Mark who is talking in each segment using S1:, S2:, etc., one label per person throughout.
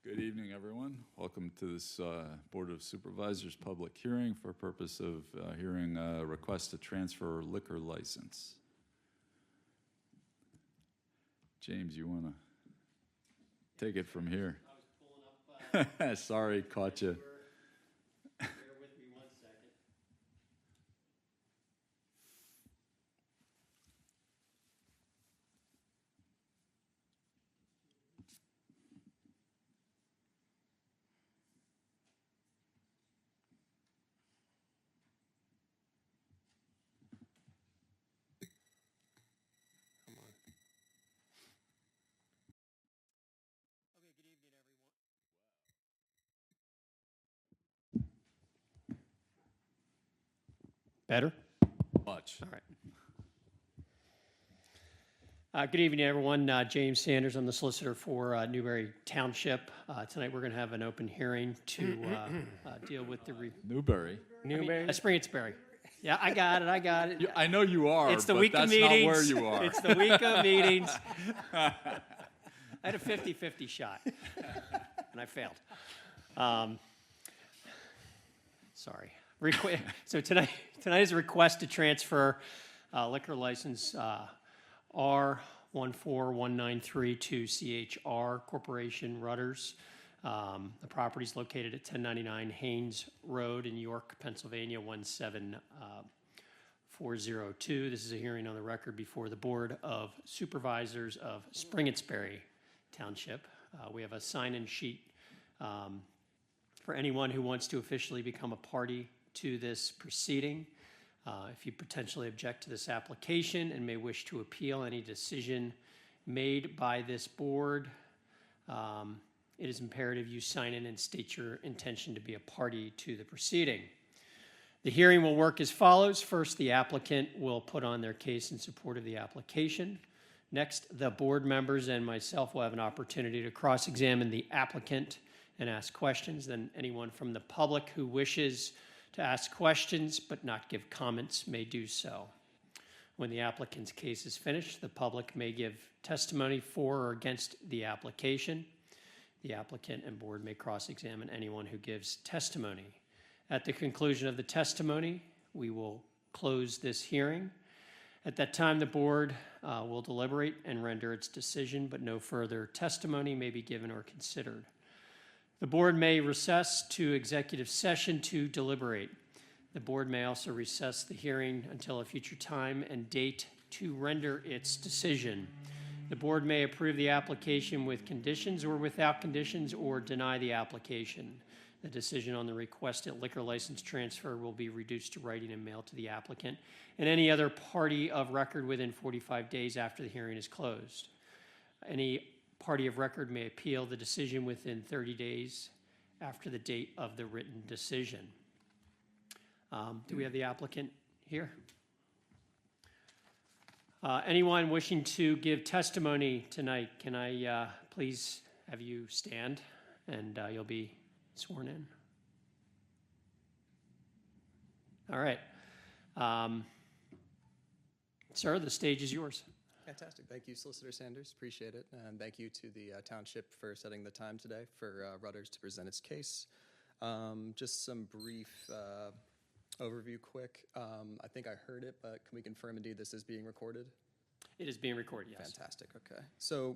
S1: Good evening, everyone. Welcome to this Board of Supervisors public hearing for purpose of hearing a request to transfer liquor license. James, you want to take it from here?
S2: I was pulling up.
S1: Sorry, caught you.
S2: Bear with me 1 second. Come on. Okay, good evening, everyone. Better?
S1: Much.
S2: All right. Good evening, everyone. James Sanders. I'm the solicitor for Newberry Township. Tonight we're going to have an open hearing to deal with the
S1: Newberry.
S2: Springettsbury. Yeah, I got it.
S1: I know you are,
S2: It's the
S1: but
S2: week
S1: that's
S2: of meetings.
S1: not where you are.
S2: It's the week of meetings. I had a 50-50 shot, and I failed. Sorry. So tonight is a request to transfer liquor license R14193 to CHR Corporation Rudders. The property is located at 1099 Haynes Road in York, Pennsylvania, 17402. This is a hearing on the record before the Board of Supervisors of Springettsbury Township. We have a sign-in sheet for anyone who wants to officially become a party to this proceeding. If you potentially object to this application and may wish to appeal any decision made by this board, it is imperative you sign in and state your intention to be a party to the proceeding. The hearing will work as follows. First, the applicant will put on their case in support of the application. Next, the board members and myself will have an opportunity to cross-examine the applicant and ask questions. Then anyone from the public who wishes to ask questions but not give comments may do so. When the applicant's case is finished, the public may give testimony for or against the application. The applicant and board may cross-examine anyone who gives testimony. At the conclusion of the testimony, we will close this hearing. At that time, the board will deliberate and render its decision, but no further testimony may be given or considered. The board may recess to executive session to deliberate. The board may also recess the hearing until a future time and date to render its decision. The board may approve the application with conditions or without conditions or deny the application. The decision on the requested liquor license transfer will be reduced to writing and mailed to the applicant and any other party of record within 45 days after the hearing is closed. Any party of record may appeal the decision within 30 days after the date of the written decision. Do we have the applicant here? Anyone wishing to give testimony tonight, can I please have you stand and you'll be sworn in. All right. Sir, the stage is yours.
S3: Fantastic. Thank you, Solicitor Sanders. Appreciate it. And thank you to the Township for setting the time today for Rudders to present its case. Just some brief overview quick. I think I heard it, but can we confirm indeed this is being recorded?
S2: It is being recorded, yes.
S3: Fantastic. Okay. So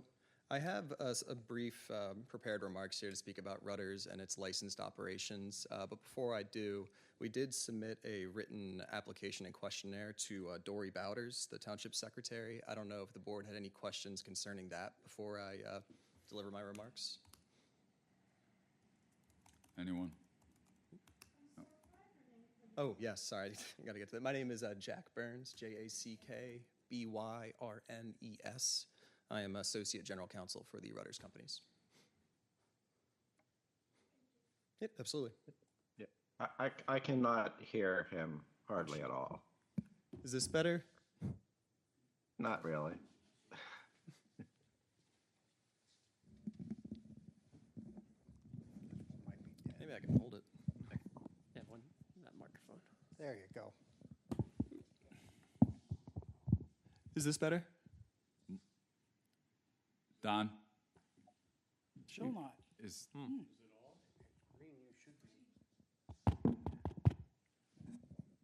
S3: I have a brief prepared remarks here to speak about Rudders and its licensed operations. But before I do, we did submit a written application and questionnaire to Dory Bowders, the Township Secretary. I don't know if the board had any questions concerning that before I deliver my remarks.
S1: Anyone?
S3: Oh, yes, sorry. I got to get to that. My name is Jack Burns, Jackbyrnes. I am Associate General Counsel for the Rudders Companies. Yep, absolutely.
S4: Yeah, I cannot hear him hardly at all.
S3: Is this better?
S4: Not really.
S3: Maybe I can hold it.
S2: Yeah, that microphone.
S3: There you go. Is this better?
S1: Don?
S5: Still not.
S1: Is,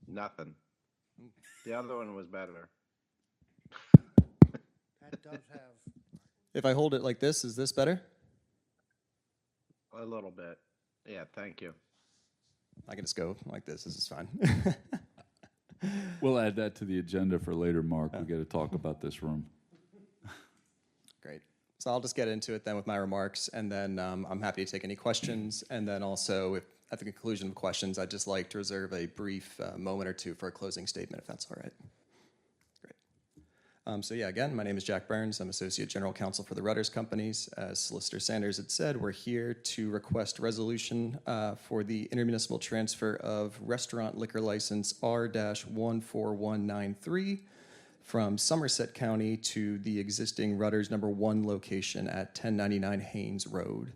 S4: Nothing. The other one was better.
S5: That does have,
S3: If I hold it like this, is this better?
S4: A little bit. Yeah, thank you.
S3: I can just go like this. This is fine.
S1: we'll add that to the agenda for later, Mark. We got to talk about this room.
S3: Great. So I'll just get into it then with my remarks, and then I'm happy to take any questions. And then also, if at the conclusion of questions, I'd just like to reserve a brief moment or two for a closing statement, if that's all right. Great. So yeah, again, my name is Jack Burns. I'm Associate General Counsel for the Rudders Companies. As Solicitor Sanders had said, we're here to request resolution for the intermunicipal transfer of restaurant liquor license R-14193 from Somerset County to the existing Rudders number 1 location at 1099 Haynes Road.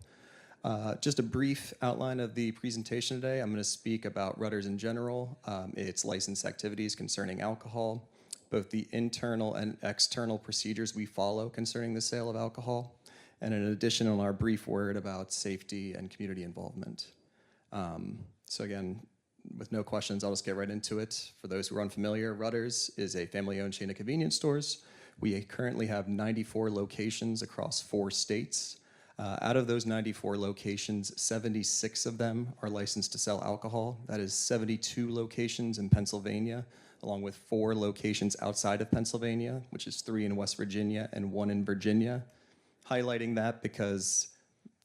S3: Just a brief outline of the presentation today. I'm going to speak about Rudders in general, its license activities concerning alcohol, both the internal and external procedures we follow concerning the sale of alcohol, and in addition, on our brief word about safety and community involvement. So again, with no questions, I'll just get right into it. For those who are unfamiliar, Rudders is a family-owned chain of convenience stores. We currently have 94 locations across 4 states. Out of those 94 locations, 76 of them are licensed to sell alcohol. That is 72 locations in Pennsylvania, along with 4 locations outside of Pennsylvania, which is 3 in West Virginia and 1 in Virginia. Highlighting that because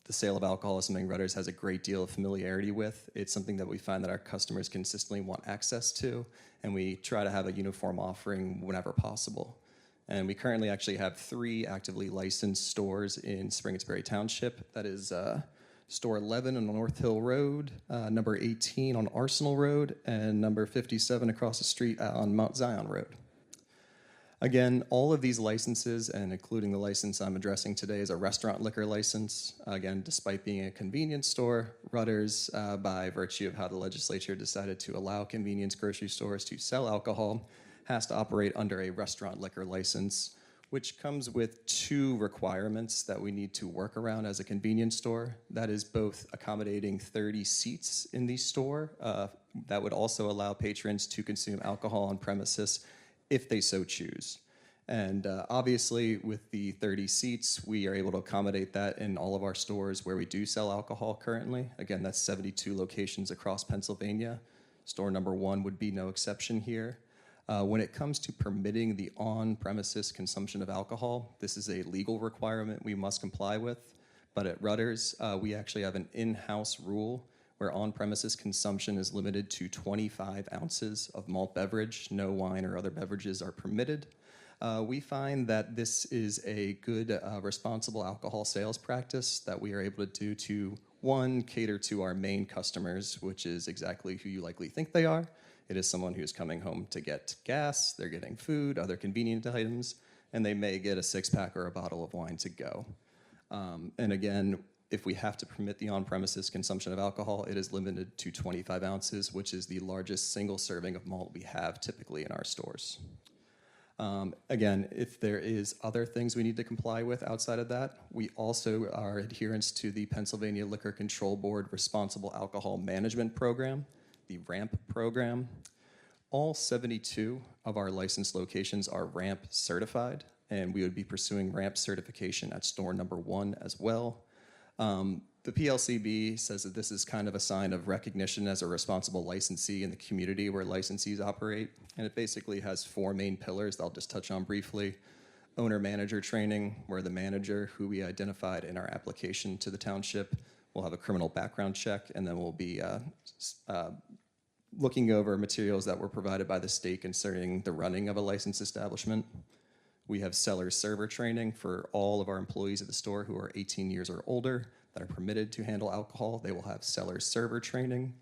S3: the sale of alcohol is something Rudders has a great deal of familiarity with. It's something that we find that our customers consistently want access to, and we try to have a uniform offering whenever possible. And we currently actually have 3 actively licensed stores in Springettsbury Township. That is store 11 on North Hill Road, number 18 on Arsenal Road, and number 57 across the street on Mount Zion Road. Again, all of these licenses, and including the license I'm addressing today, is a restaurant liquor license. Again, despite being a convenience store, Rudders, by virtue of how the legislature decided to allow convenience grocery stores to sell alcohol, has to operate under a restaurant liquor license, which comes with 2 requirements that we need to work around as a convenience store. That is both accommodating 30 seats in the store. That would also allow patrons to consume alcohol on premises if they so choose. And obviously, with the 30 seats, we are able to accommodate that in all of our stores where we do sell alcohol currently. Again, that's 72 locations across Pennsylvania. Store number 1 would be no exception here. When it comes to permitting the on-premises consumption of alcohol, this is a legal requirement we must comply with. But at Rudders, we actually have an in-house rule where on-premises consumption is limited to 25 ounces of malt beverage. No wine or other beverages are permitted. We find that this is a good, responsible alcohol sales practice that we are able to do to, 1, cater to our main customers, which is exactly who you likely think they are. It is someone who's coming home to get gas, they're getting food, other convenient items, and they may get a 6-pack or a bottle of wine to go. And again, if we have to permit the on-premises consumption of alcohol, it is limited to 25 ounces, which is the largest single serving of malt we have typically in our stores. Again, if there is other things we need to comply with outside of that, we also are adherents to the Pennsylvania Liquor Control Board Responsible Alcohol Management Program, the RAMP program. All 72 of our licensed locations are RAMP certified, and we would be pursuing RAMP certification at store number 1 as well. The PLCB says that this is kind of a sign of recognition as a responsible licensee in the community where licensees operate, and it basically has 4 main pillars that I'll just touch on briefly. Owner-manager training, where the manager, who we identified in our application to the township, will have a criminal background check, and then we'll be looking over materials that were provided by the state concerning the running of a licensed establishment. We have seller-server training for all of our employees at the store who are 18 years or older that are permitted to handle alcohol. They will have seller-server training.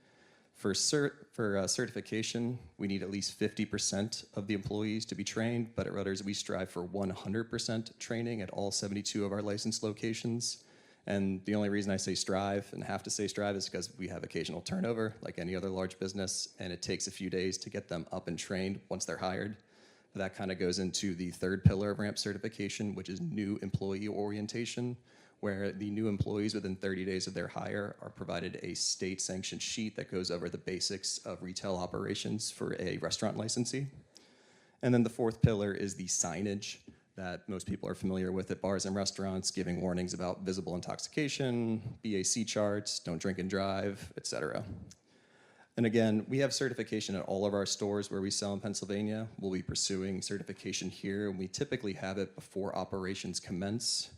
S3: For certification, we need at least 50% of the employees to be trained, but at Rudders, we strive for 100% training at all 72 of our licensed locations. And the only reason I say strive and have to say strive is because we have occasional turnover, like any other large business, and it takes a few days to get them up and trained once they're hired. That kind of goes into the 3rd pillar of RAMP certification, which is new employee orientation, where the new employees within 30 days of their hire are provided a state-sanctioned sheet that goes over the basics of retail operations for a restaurant licensee. And then the fourth pillar is the signage that most people are familiar with at bars and restaurants, giving warnings about visible intoxication, BAC charts, don't drink and drive, etc. And again, we have certification at all of our stores where we sell in Pennsylvania. We'll be pursuing certification here, and we typically have it before operations commence.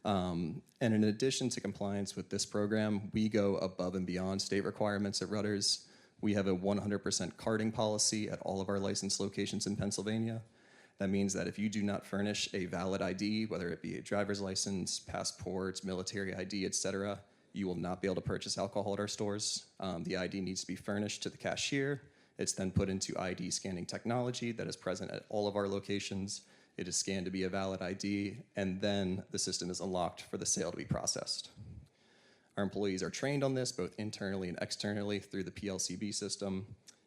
S3: And in addition to compliance with this program, we go above and beyond state requirements at Rudders. We have a 100% carding policy at all of our licensed locations in Pennsylvania. That means that if you do not furnish a valid ID, whether it be a driver's license, passports, military ID, etc., you will not be able to purchase alcohol at our stores. The ID needs to be furnished to the cashier. It's then put into ID scanning technology that is present at all of our locations. It is scanned to be a valid ID, and then the system is unlocked for the sale to be processed. Our employees are trained on this both internally and externally through the PLCB system,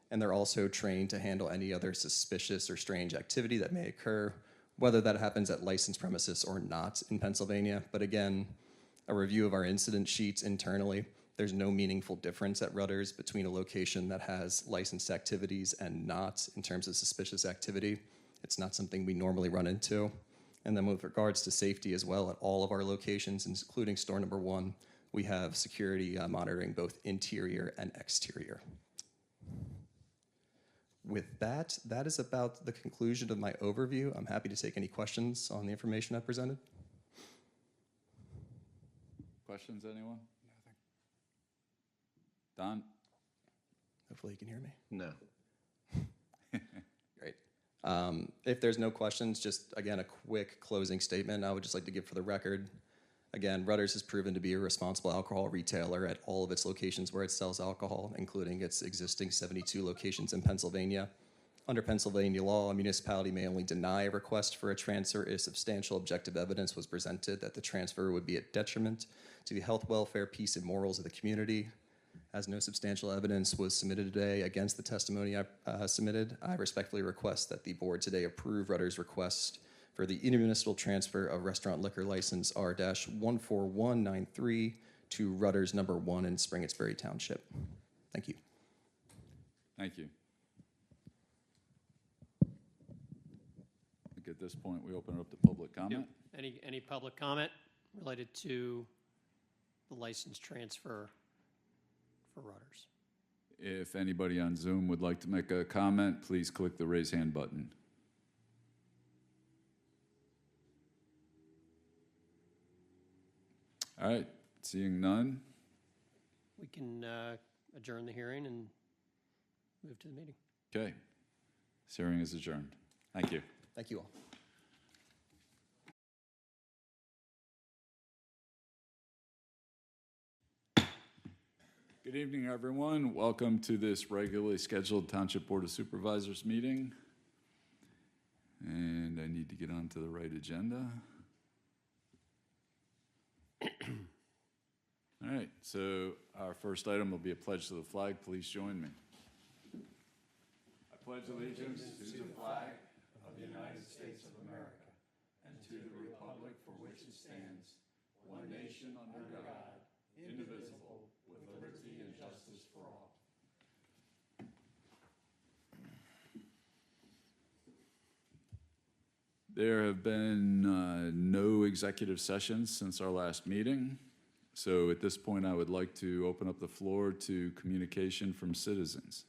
S3: and they're also trained to handle any other suspicious or strange activity that may occur, whether that happens at licensed premises or not in Pennsylvania. But again, a review of our incident sheets internally, there's no meaningful difference at Rudders between a location that has licensed activities and not in terms of suspicious activity. It's not something we normally run into. And then with regards to safety as well, at all of our locations, including store number 1, we have security monitoring both interior and exterior. With that, that is about the conclusion of my overview. I'm happy to take any questions on the information I presented.
S1: Questions, anyone? Don?
S3: Hopefully you can hear me.
S4: No.
S3: Great. If there's no questions, just again, a quick closing statement I would just like to give for the record. Again, Rudders has proven to be a responsible alcohol retailer at all of its locations where it sells alcohol, including its existing 72 locations in Pennsylvania. Under Pennsylvania law, a municipality may only deny a request for a transfer if substantial objective evidence was presented that the transfer would be a detriment to the health, welfare, peace, and morals of the community. As no substantial evidence was submitted today against the testimony I submitted, I respectfully request that the board today approve Rudders' request for the intermunicipal transfer of restaurant liquor license R-14193 to Rudders number 1 in Springettsbury Township. Thank you.
S1: Thank you. I think at this point, we open it up to public comment.
S2: Any public comment related to the license transfer for Rudders?
S1: If anybody on Zoom would like to make a comment, please click the raise hand button. All right, seeing none.
S2: We can adjourn the hearing and move to the meeting.
S1: Okay, this hearing is adjourned. Thank you.
S3: Thank you all.
S1: Good evening, everyone. Welcome to this regularly scheduled Township Board of Supervisors meeting. And I need to get onto the right agenda. All right, so our first item will be a pledge to the flag. Please join me. I pledge allegiance to the flag of the United States of America and to the republic for which it stands, one nation under God, indivisible, with liberty and justice for all. There have been no executive sessions since our last meeting. So at this point, I would like to open up the floor to communication from citizens.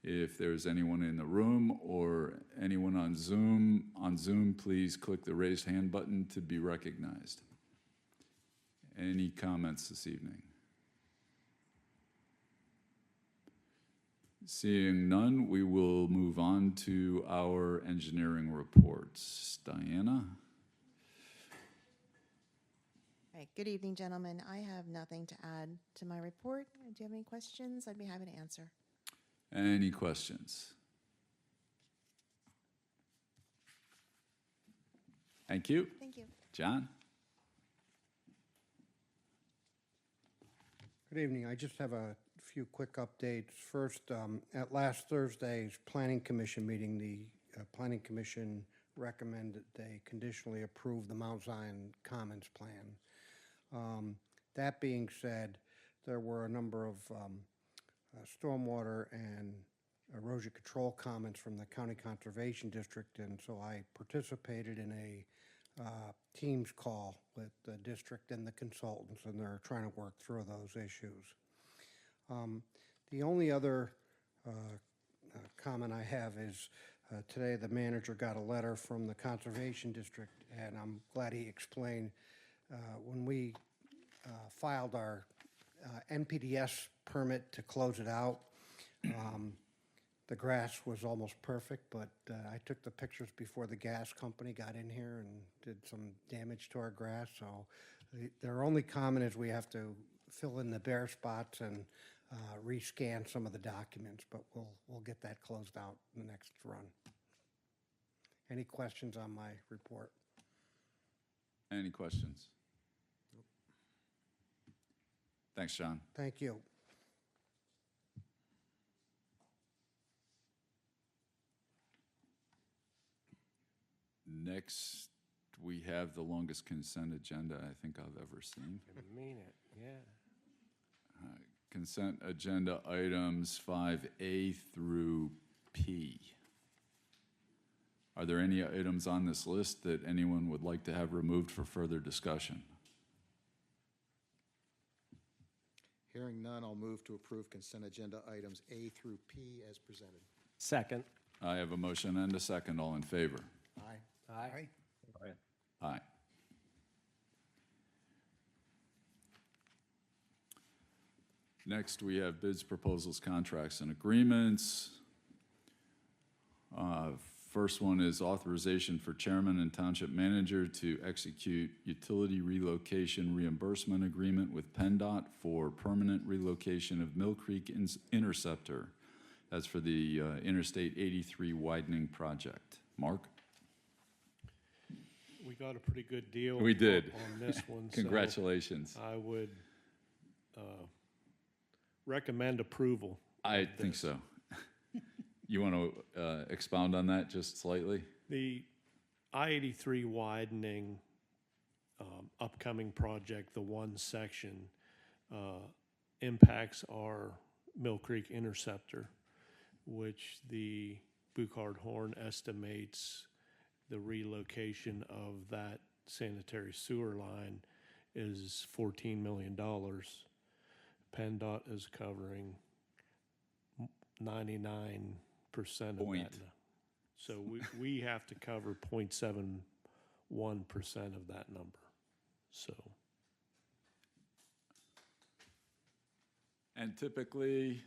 S1: If there's anyone in the room or anyone on Zoom, please click the raised hand button to be recognized. Any comments this evening? Seeing none, we will move on to our engineering reports. Diana?
S5: All right, good evening, gentlemen. I have nothing to add to my report. Do you have any questions? I'd be happy to answer.
S1: Any questions? Thank you.
S5: Thank you.
S1: John?
S6: Good evening. I just have a few quick updates. First, at last Thursday's Planning Commission meeting, the Planning Commission recommended they conditionally approve the Mount Zion Commons plan. That being said, there were a number of stormwater and erosion control comments from the County Conservation District, and so I participated in a Teams call with the district and the consultants, and they're trying to work through those issues. The only other comment I have is today the manager got a letter from the Conservation District, and I'm glad he explained when we filed our NPDS permit to close it out. The grass was almost perfect, but I took the pictures before the gas company got in here and did some damage to our grass. So their only comment is we have to fill in the bare spots and rescan some of the documents, but we'll get that closed out in the next run. Any questions on my report?
S1: Any questions? Thanks, John.
S6: Thank you.
S1: Next, we have the longest consent agenda I think I've ever seen.
S7: I mean it, yeah.
S1: Consent agenda items 5A through P. Are there any items on this list that anyone would like to have removed for further discussion?
S8: Hearing none, I'll move to approve consent agenda items A through P as presented.
S7: Second.
S1: I have a motion and a second. All in favor?
S8: Aye.
S7: Aye.
S1: Aye. Next, we have bids, proposals, contracts, and agreements. First one is authorization for chairman and township manager to execute utility relocation reimbursement agreement with PennDOT for permanent relocation of Mill Creek Interceptor. That's for the Interstate 83 widening project. Mark?
S9: We got a pretty good deal.
S1: We did.
S9: On this one. so
S1: Congratulations.
S9: I would recommend approval.
S1: I think so. You want to expound on that just slightly?
S9: The I-83 widening upcoming project, the one section, impacts our Mill Creek Interceptor, which the Buchard Horn estimates the relocation of that sanitary sewer line is $14 million. PennDOT is covering 99% of
S1: Point.
S9: that. So we have to cover 0.71% of that number. So
S1: And typically,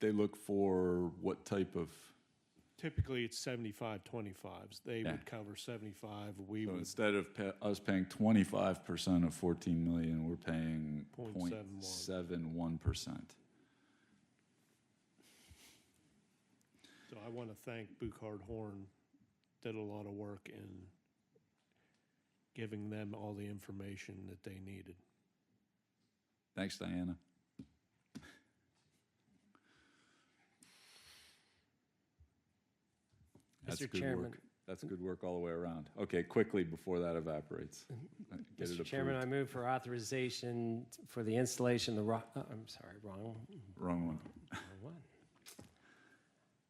S1: they look for what type of,
S9: typically it's 75-25s. They
S1: Yeah.
S9: would cover 75, we
S1: so
S9: would
S1: instead of us paying 25% of 14 million, we're paying
S9: 0.71.
S1: 0.71%.
S9: So I want to thank Buchard Horn, did a lot of work in giving them all the information that they needed.
S1: Thanks, Diana. That's
S7: Mr.
S1: good
S7: Chairman.
S1: work. That's good work all the way around. Okay, quickly before that evaporates. Get it
S7: Mr. Chairman, I
S1: approved.
S7: move for authorization for the installation of the, I'm sorry, wrong
S1: Wrong one.
S7: one.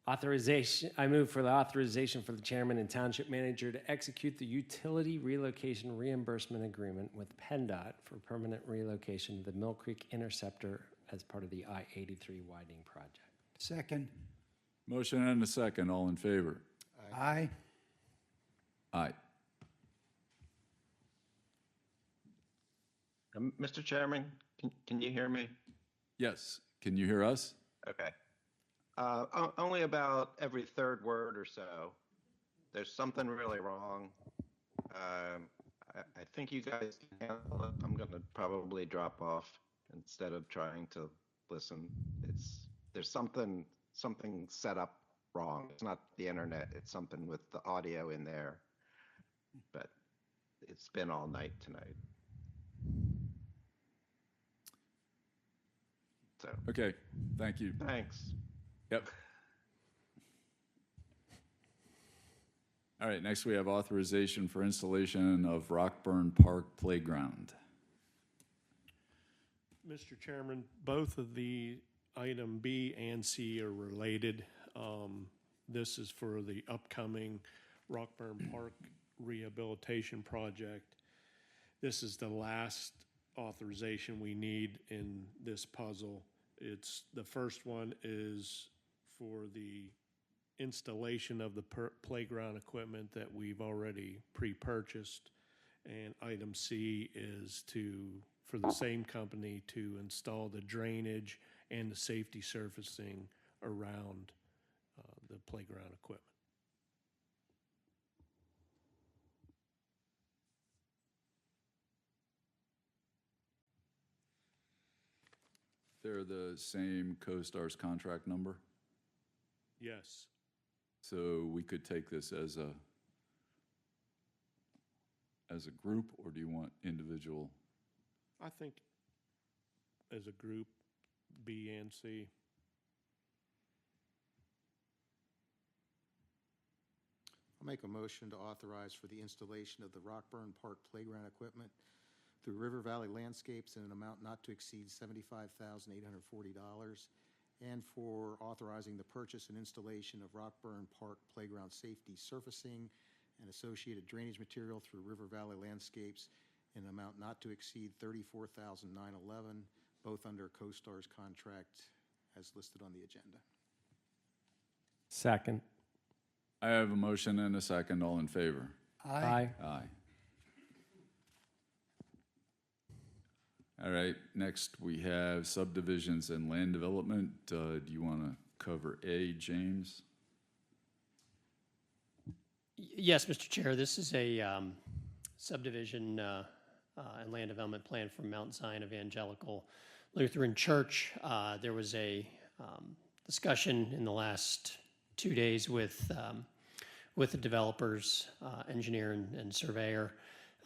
S7: Authorization, I move for the authorization for the chairman and township manager to execute the utility relocation reimbursement agreement with PennDOT for permanent relocation of the Mill Creek Interceptor as part of the I-83 widening project.
S10: Second.
S1: Motion and a second. All in favor?
S10: Aye.
S1: Aye.
S4: Mr. Chairman, can you hear me?
S1: Yes. Can you hear us?
S4: Okay. Only about every third word or so, there's something really wrong. I think you guys can handle it. I'm going to probably drop off instead of trying to listen. There's something set up wrong. It's not the internet. It's something with the audio in there. But it's been all night tonight. So
S1: Okay, thank you.
S4: thanks.
S1: Yep. All right, next we have authorization for installation of Rockburn Park Playground.
S9: Mr. Chairman, both of the item B and C are related. This is for the upcoming Rockburn Park Rehabilitation Project. This is the last authorization we need in this puzzle. The first one is for the installation of the playground equipment that we've already pre-purchased. And item C is for the same company to install the drainage and the safety surfacing around the playground equipment.
S1: They're the same CoStar's contract number,
S9: Yes.
S1: so we could take this as a group, or do you want individual?
S9: I think as a group, B and C.
S8: I'll make a motion to authorize for the installation of the Rockburn Park playground equipment through River Valley Landscapes in an amount not to exceed $75,840, and for authorizing the purchase and installation of Rockburn Park playground safety surfacing and associated drainage material through River Valley Landscapes in an amount not to exceed $34,911, both under CoStar's contract as listed on the agenda.
S7: Second.
S1: I have a motion and a second. All in favor?
S7: Aye.
S1: Aye. All right, next we have subdivisions and land development. Do you want to cover A, James?
S2: Yes, Mr. Chair, this is a subdivision and land development plan from Mount Zion Evangelical Lutheran Church. There was a discussion in the last 2 days with the developers, engineer and surveyor.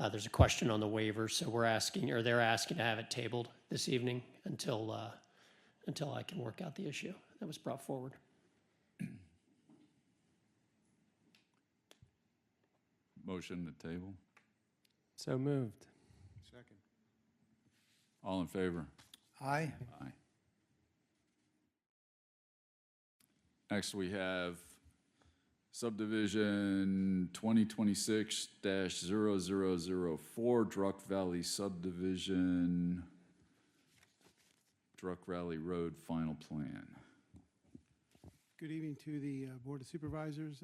S2: There's a question on the waiver, so they're asking to have it tabled this evening until I can work out the issue that was brought forward.
S1: Motion to table.
S7: So moved.
S8: Second.
S1: All in favor?
S6: Aye.
S1: Aye. Next, we have subdivision 2026-0004, Druck Valley subdivision, Druck Valley Road final plan.
S10: Good evening to the Board of Supervisors.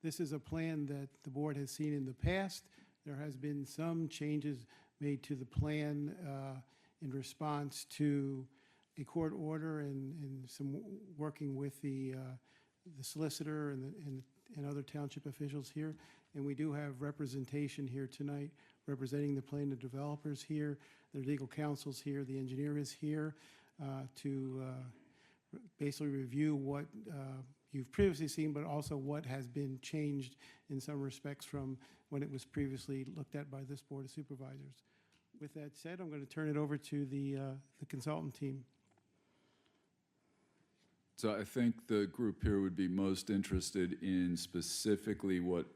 S10: This is a plan that the board has seen in the past. There has been some changes made to the plan in response to a court order and some working with the solicitor and other township officials here. And we do have representation here tonight representing the plan, the developers here, their legal counsel's here, the engineer is here to basically review what you've previously seen, but also what has been changed in some respects from when it was previously looked at by this Board of Supervisors. With that said, I'm going to turn it over to the consultant team.
S1: So I think the group here would be most interested in specifically what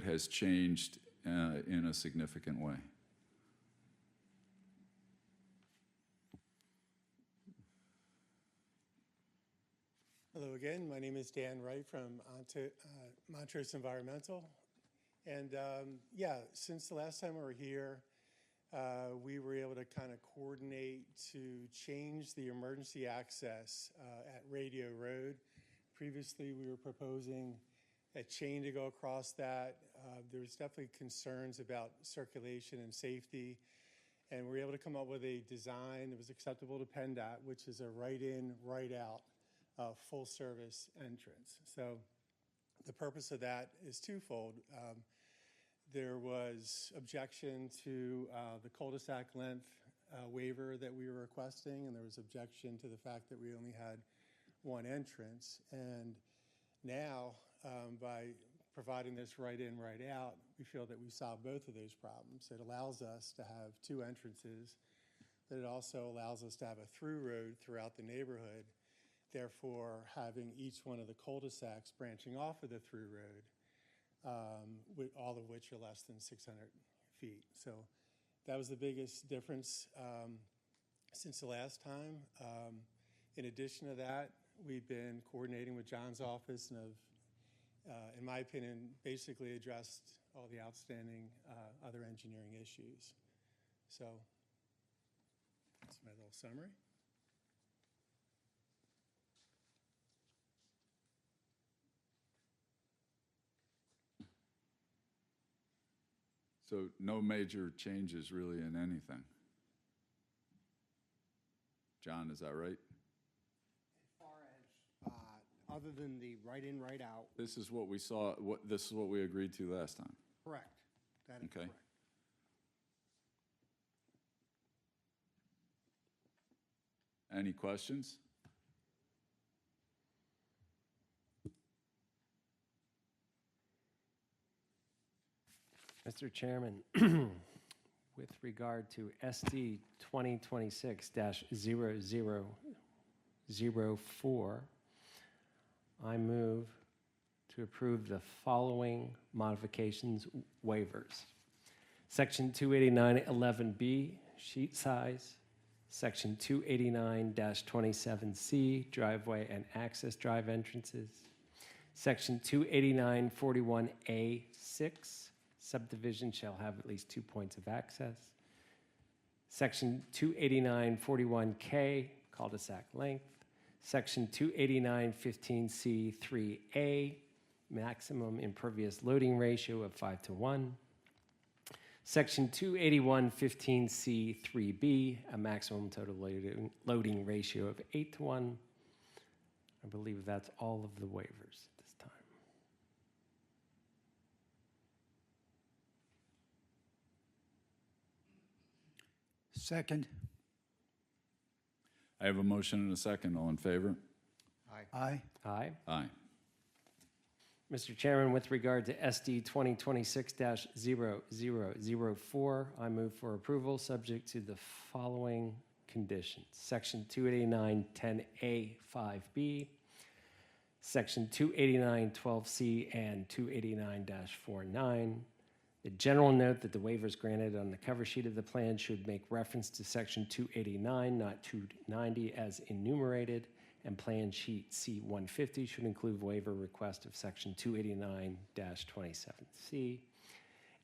S1: has changed in a significant way.
S11: Hello again, my name is Dan Wright from Montrose Environmental. And yeah, since the last time we were here, we were able to kind of coordinate to change the emergency access at Radio Road. Previously, we were proposing a chain to go across that. There was definitely concerns about circulation and safety. And we were able to come up with a design that was acceptable to PennDOT, which is a right-in, right-out full-service entrance. So the purpose of that is twofold. There was objection to the cul-de-sac length waiver that we were requesting, and there was objection to the fact that we only had one entrance. And now, by providing this right in, right out, we feel that we solved both of those problems. It allows us to have two entrances, but it also allows us to have a through road throughout the neighborhood, therefore having each one of the cul-de-sacs branching off of the through road, all of which are less than 600 feet. So that was the biggest difference. since the last time. In addition to that, we've been coordinating with John's office and have, in my opinion, basically addressed all the outstanding other engineering issues. So that's my little summary.
S1: So no major changes really in anything. John, is that right?
S6: As far as, other than the write-in, write-out,
S1: This is what we saw, this is what we agreed to last time.
S6: correct. That is
S1: Okay.
S6: correct.
S1: Any questions?
S7: Mr. Chairman, with regard to SD 2026-0004, I move to approve the following modifications waivers. Section 289-11B, sheet size. Section 289-27C, driveway and access drive entrances. Section 289-41A6, subdivision shall have at least 2 points of access. Section 289-41K, cul-de-sac length. Section 289-15C3A, maximum impervious loading ratio of 5:1. Section 281-15C3B, a maximum total loading ratio of 8:1. I believe that's all of the waivers at this time.
S12: Second.
S1: I have a motion and a second. All in favor?
S12: Aye.
S7: Aye.
S1: Aye.
S7: Mr. Chairman, with regard to SD 2026-0004, I move for approval subject to the following conditions. Section 289-10A-5B, Section 289-12C and 289-49. The general note that the waivers granted on the cover sheet of the plan should make reference to Section 289, not 290, as enumerated, and Plan Sheet C-150 should include waiver request of Section 289-27C,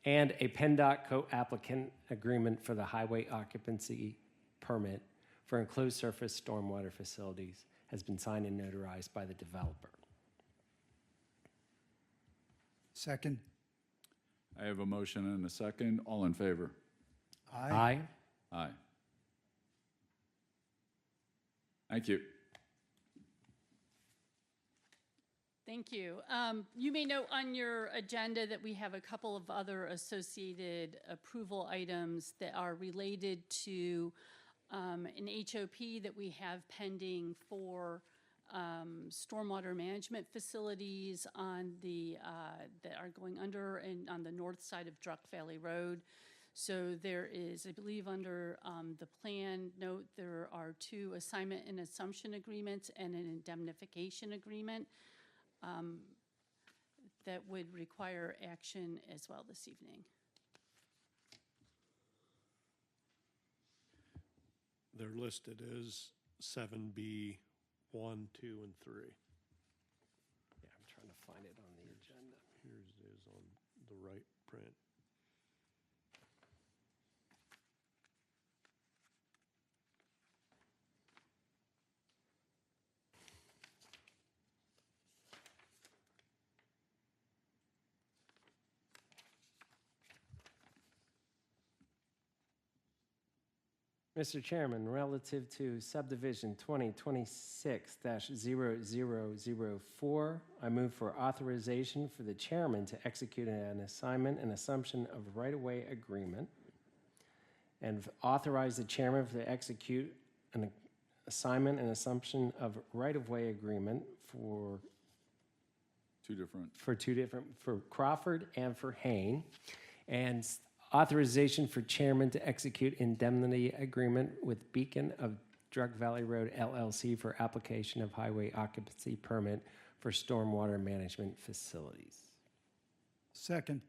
S7: and a PennDOT co-applicant agreement for the highway occupancy permit for enclosed surface stormwater facilities has been signed and notarized by the developer.
S12: Second.
S1: I have a motion and a second. All in favor?
S7: Aye.
S1: Aye. Thank you.
S13: Thank you. You may note on your agenda that we have a couple of other associated approval items that are related to an HOP that we have pending for stormwater management facilities on the that are going under and on the north side of Druck Valley Road. So there is, I believe, under the plan note, there are 2 assignment and assumption agreements and an indemnification agreement that would require action as well this evening.
S9: They're listed as 7B, 1, 2, and 3.
S7: Yeah, I'm trying to find it on the agenda.
S9: Here's it is on the right print.
S7: Mr. Chairman, relative to subdivision 2026-0004, I move for authorization for the chairman to execute an assignment and assumption of right-of-way agreement, and authorize the chairman to execute an assignment and assumption of right-of-way agreement for for Crawford and for Hayne, and authorization for chairman to execute indemnity agreement with Beacon of Druck Valley Road LLC for application of highway occupancy permit for stormwater management facilities.
S12: Second.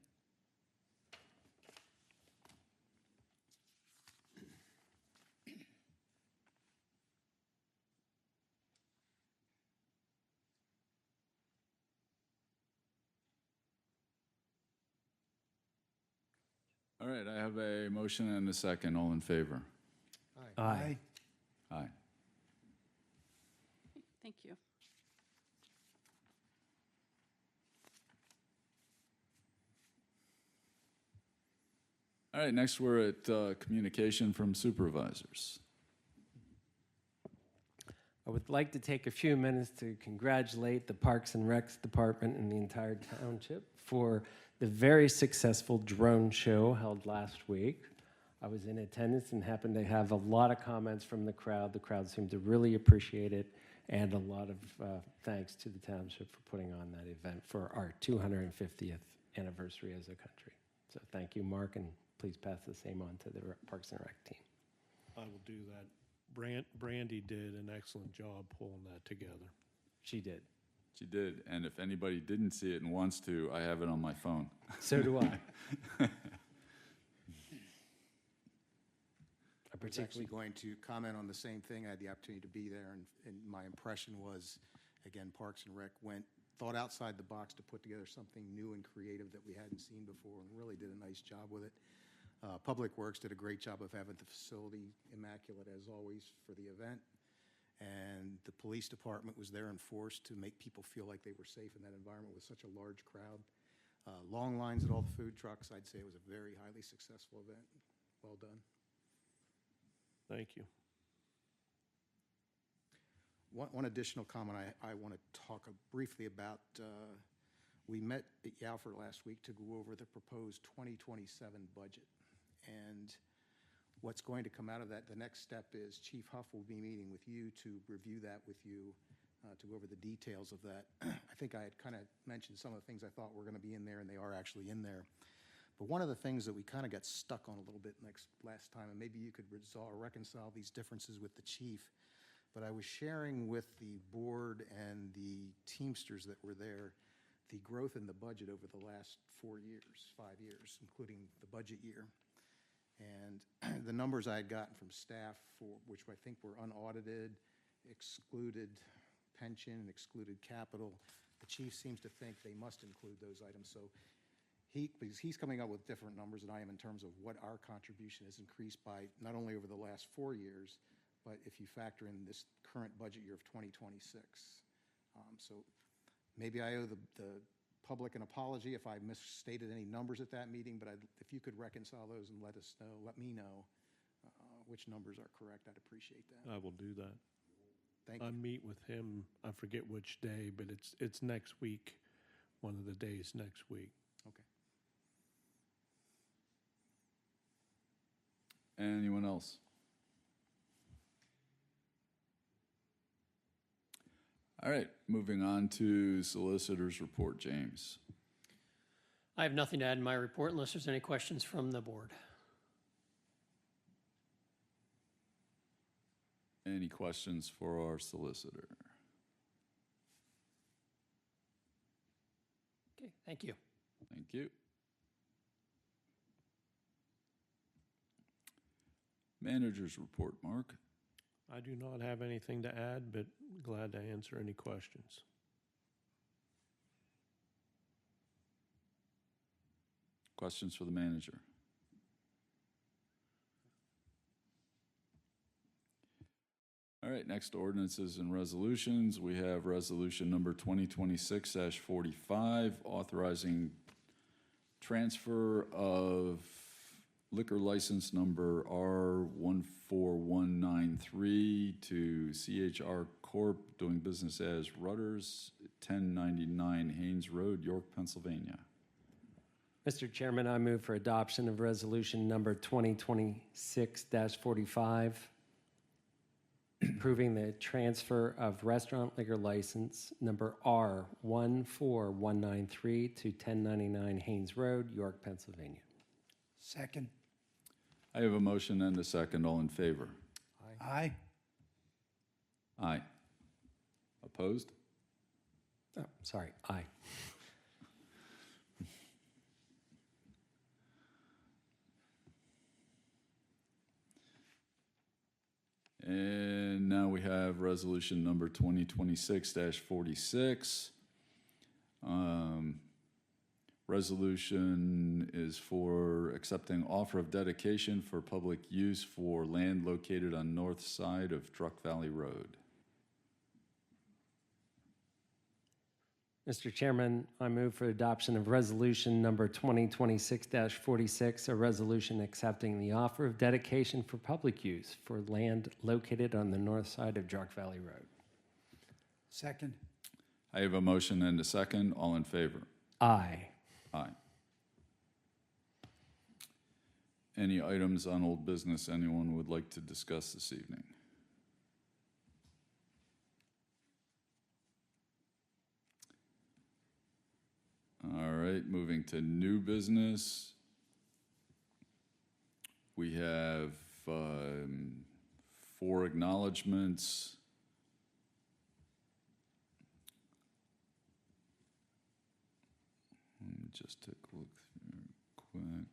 S1: All right, I have a motion and a second. All in favor?
S7: Aye.
S1: Aye.
S13: Thank you.
S1: All right, next we're at communication from supervisors.
S7: I would like to take a few minutes to congratulate the Parks and Recs Department and the entire township for the very successful drone show held last week. I was in attendance and happened to have a lot of comments from the crowd. The crowd seemed to really appreciate it, and a lot of thanks to the township for putting on that event for our 250th anniversary as a country. So thank you, Mark, and please pass the same on to the Parks and Rec team.
S9: I will do that. Brandy did an excellent job pulling that together.
S7: She did.
S1: She did, and if anybody didn't see it and wants to, I have it on my phone.
S7: So do I.
S8: I was actually going to comment on the same thing. I had the opportunity to be there, and my impression was, again, Parks and Rec thought outside the box to put together something new and creative that we hadn't seen before, and really did a nice job with it. Public Works did a great job of having the facility immaculate, as always, for the event. And the police department was there in force to make people feel like they were safe in that environment with such a large crowd. Long lines at all the food trucks. I'd say it was a very highly successful event. Well done.
S9: Thank you.
S8: One additional comment I want to talk briefly about. We met at Yalford last week to go over the proposed 2027 budget. And what's going to come out of that, the next step is Chief Huff will be meeting with you to review that with you, to go over the details of that. I think I had kind of mentioned some of the things I thought were going to be in there, and they are actually in there. But one of the things that we kind of got stuck on a little bit last time, and maybe you could reconcile these differences with the chief, but I was sharing with the board and the Teamsters that were there the growth in the budget over the last 5 years, including the budget year. And the numbers I had gotten from staff, which I think were unaudited, excluded pension and excluded capital, the chief seems to think they must include those items. So because he's coming up with different numbers than I am in terms of what our contribution has increased by, not only over the last 4 years, but if you factor in this current budget year of 2026. So maybe I owe the public an apology if I misstated any numbers at that meeting, but if you could reconcile those and let me know which numbers are correct, I'd appreciate that.
S9: I will do that.
S8: Thank you.
S9: I meet with him, I forget which day, but it's next week, one of the days next week.
S8: Okay.
S1: Anyone else? All right, moving on to solicitor's report, James.
S2: I have nothing to add in my report unless there's any questions from the board.
S1: Any questions for our solicitor?
S2: Okay, thank you.
S1: Thank you. Manager's report, Mark.
S9: I do not have anything to add, but glad to answer any questions.
S1: Questions for the manager? All right, next ordinances and resolutions. We have resolution number 2026-45, authorizing transfer of liquor license number R14193 to CHR Corp. Doing business as Rudders, 1099 Haynes Road, York, Pennsylvania.
S7: Mr. Chairman, I move for adoption of resolution number 2026-45, approving the transfer of restaurant liquor license number R14193 to 1099 Haynes Road, York, Pennsylvania.
S12: Second.
S1: I have a motion and a second. All in favor?
S12: Aye.
S1: Aye. Opposed?
S7: Oh, sorry, aye.
S1: And now we have resolution number 2026-46, Resolution is for accepting offer of dedication for public use for land located on north side of Truck Valley Road.
S7: Mr. Chairman, I move for adoption of resolution number 2026-46, a resolution accepting the offer of dedication for public use for land located on the north side of Dark Valley Road.
S12: Second.
S1: I have a motion and a second. All in favor?
S7: Aye.
S1: Aye. Any items on old business anyone would like to discuss this evening? All right, moving to new business. We have 4 acknowledgements. Let me just take a look through quick.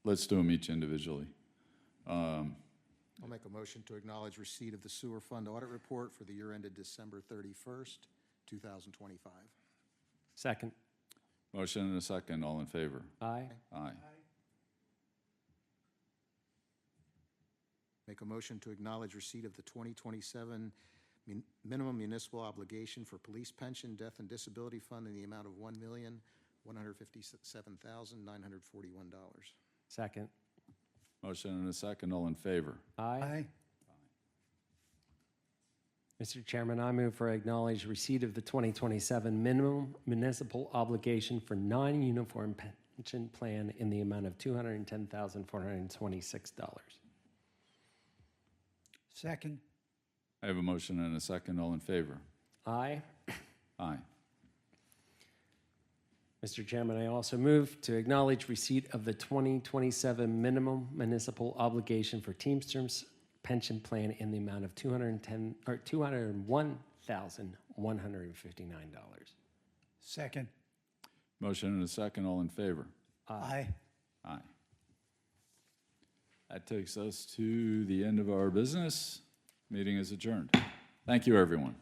S1: Let's do them each individually.
S8: I'll make a motion to acknowledge receipt of the sewer fund audit report for the year ended December 31st, 2025.
S7: Second.
S1: Motion and a second. All in favor?
S7: Aye.
S1: Aye.
S8: Make a motion to acknowledge receipt of the 2027 minimum municipal obligation for police pension, death, and disability fund in the amount of $1,157,941.
S7: Second.
S1: Motion and a second. All in favor?
S7: Aye. Mr. Chairman, I move for acknowledge receipt of the 2027 minimum municipal obligation for non-uniform pension plan in the amount of $210,426.
S12: Second.
S1: I have a motion and a second. All in favor?
S7: Aye.
S1: Aye.
S7: Mr. Chairman, I also move to acknowledge receipt of the 2027 minimum municipal obligation for Teamsters pension plan in the amount of $201,159.
S12: Second.
S1: Motion and a second. All in favor?
S12: Aye.
S1: Aye. That takes us to the end of our business. Meeting is adjourned. Thank you, everyone.